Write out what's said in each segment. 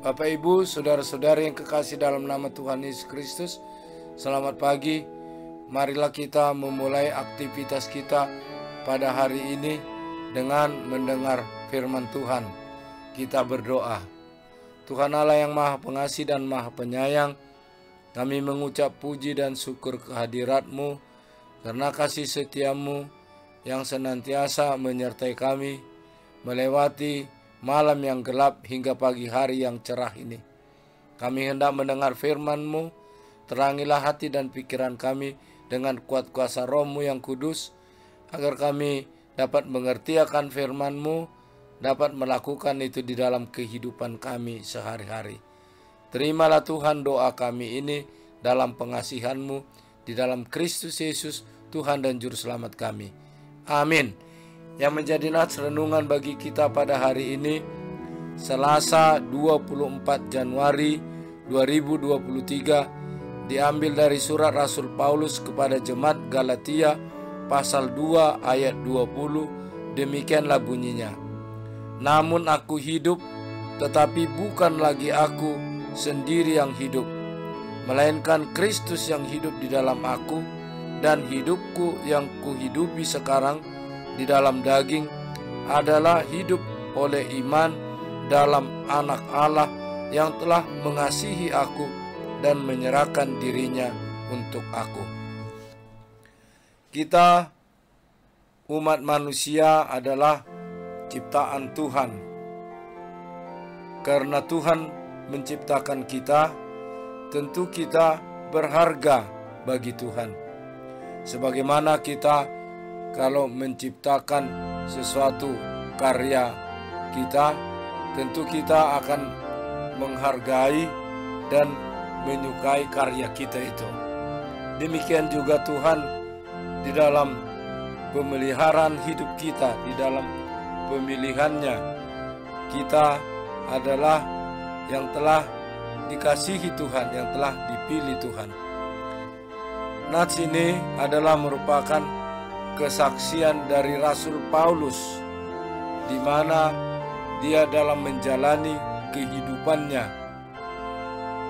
Bapak Ibu, saudara-saudari yang kekasih dalam nama Tuhan Yesus Kristus, selamat pagi. Marilah kita memulai aktivitas kita pada hari ini dengan mendengar firman Tuhan. Kita berdoa. Tuhan Allah yang Maha Pengasih dan Maha Penyayang, kami mengucap puji dan syukur kehadirat-Mu karena kasih setia-Mu yang senantiasa menyertai kami melewati malam yang gelap hingga pagi hari yang cerah ini. Kami hendak mendengar firman-Mu, terangilah hati dan pikiran kami dengan kuat kuasa Roh-Mu yang kudus, agar kami dapat mengerti akan firman-Mu, dapat melakukan itu di dalam kehidupan kami sehari-hari. Terimalah Tuhan doa kami ini dalam pengasihan-Mu, di dalam Kristus Yesus, Tuhan dan Juru Selamat kami. Amin. Yang menjadi nats renungan bagi kita pada hari ini, Selasa 24 Januari 2023, diambil dari surat Rasul Paulus kepada jemaat Galatia pasal 2 ayat 20. Demikianlah bunyinya. Namun aku hidup, tetapi bukan lagi aku sendiri yang hidup, melainkan Kristus yang hidup di dalam aku, dan hidupku yang kuhidupi sekarang di dalam daging adalah hidup oleh iman dalam Anak Allah yang telah mengasihi aku dan menyerahkan dirinya untuk aku. Kita umat manusia adalah ciptaan Tuhan. Karena Tuhan menciptakan kita, tentu kita berharga bagi Tuhan. Sebagaimana kita kalau menciptakan sesuatu karya kita, tentu kita akan menghargai dan menyukai karya kita itu. Demikian juga Tuhan di dalam pemeliharaan hidup kita, di dalam pemilihannya, kita adalah yang telah dikasihi Tuhan, yang telah dipilih Tuhan. Nats ini adalah merupakan kesaksian dari Rasul Paulus, di mana dia dalam menjalani kehidupannya,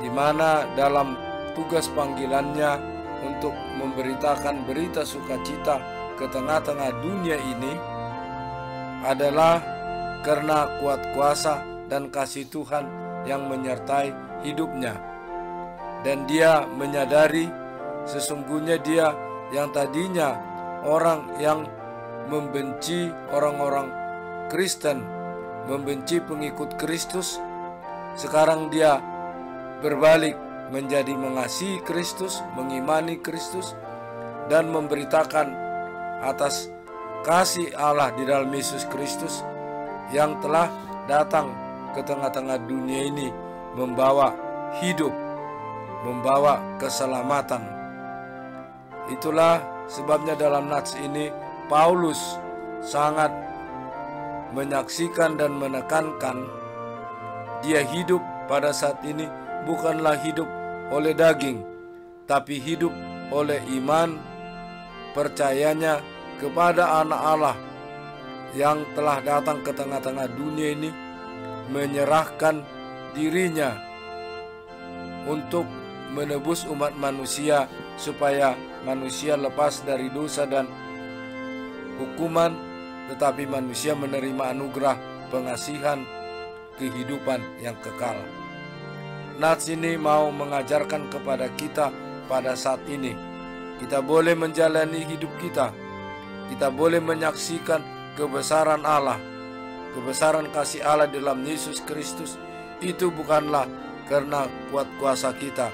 di mana dalam tugas panggilannya untuk memberitakan berita sukacita ke tengah-tengah dunia ini adalah karena kuat kuasa dan kasih Tuhan yang menyertai hidupnya. Dan dia menyadari sesungguhnya dia yang tadinya orang yang membenci orang-orang Kristen, membenci pengikut Kristus, sekarang dia berbalik menjadi mengasihi Kristus, mengimani Kristus, dan memberitakan atas kasih Allah di dalam Yesus Kristus yang telah datang ke tengah-tengah dunia ini membawa hidup, membawa keselamatan. Itulah sebabnya dalam nats ini Paulus sangat menyaksikan dan menekankan dia hidup pada saat ini bukanlah hidup oleh daging, tapi hidup oleh iman, percayanya kepada Anak Allah yang telah datang ke tengah-tengah dunia ini, menyerahkan dirinya untuk menebus umat manusia supaya manusia lepas dari dosa dan hukuman, tetapi manusia menerima anugerah pengasihan kehidupan yang kekal. Nats ini mau mengajarkan kepada kita pada saat ini, kita boleh menjalani hidup kita boleh menyaksikan kebesaran Allah, kebesaran kasih Allah dalam Yesus Kristus. Itu bukanlah karena kuat kuasa kita,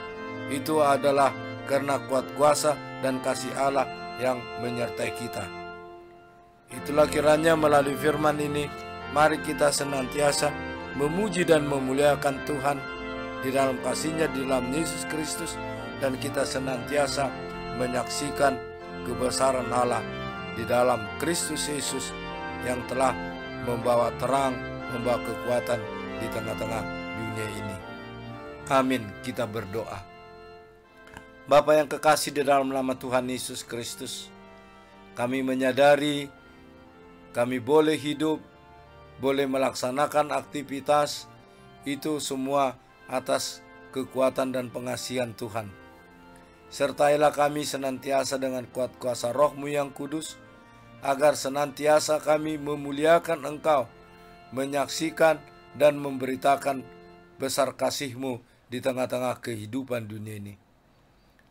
itu adalah karena kuat kuasa dan kasih Allah yang menyertai kita. Itulah kiranya melalui firman ini, mari kita senantiasa memuji dan memuliakan Tuhan di dalam kasih-Nya di dalam Yesus Kristus, dan kita senantiasa menyaksikan kebesaran Allah di dalam Kristus Yesus yang telah membawa terang, membawa kekuatan di tengah-tengah dunia ini. Amin. Kita berdoa. Bapa yang kekasih di dalam nama Tuhan Yesus Kristus, kami menyadari kami boleh hidup, boleh melaksanakan aktivitas itu semua atas kekuatan dan pengasihan Tuhan. Sertailah kami senantiasa dengan kuat kuasa Roh-Mu yang kudus, agar senantiasa kami memuliakan Engkau, menyaksikan dan memberitakan besar kasih-Mu di tengah-tengah kehidupan dunia ini.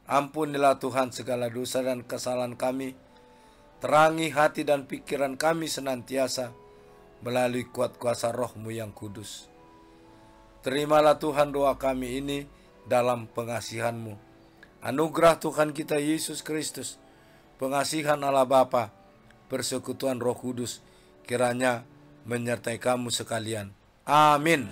Ampunilah Tuhan segala dosa dan kesalahan kami, terangi hati dan pikiran kami senantiasa melalui kuat kuasa Roh-Mu yang kudus. Terimalah Tuhan doa kami ini dalam pengasihan-Mu. Anugerah Tuhan kita Yesus Kristus, pengasihan Allah Bapa, persekutuan Roh Kudus, kiranya menyertai kamu sekalian. Amin.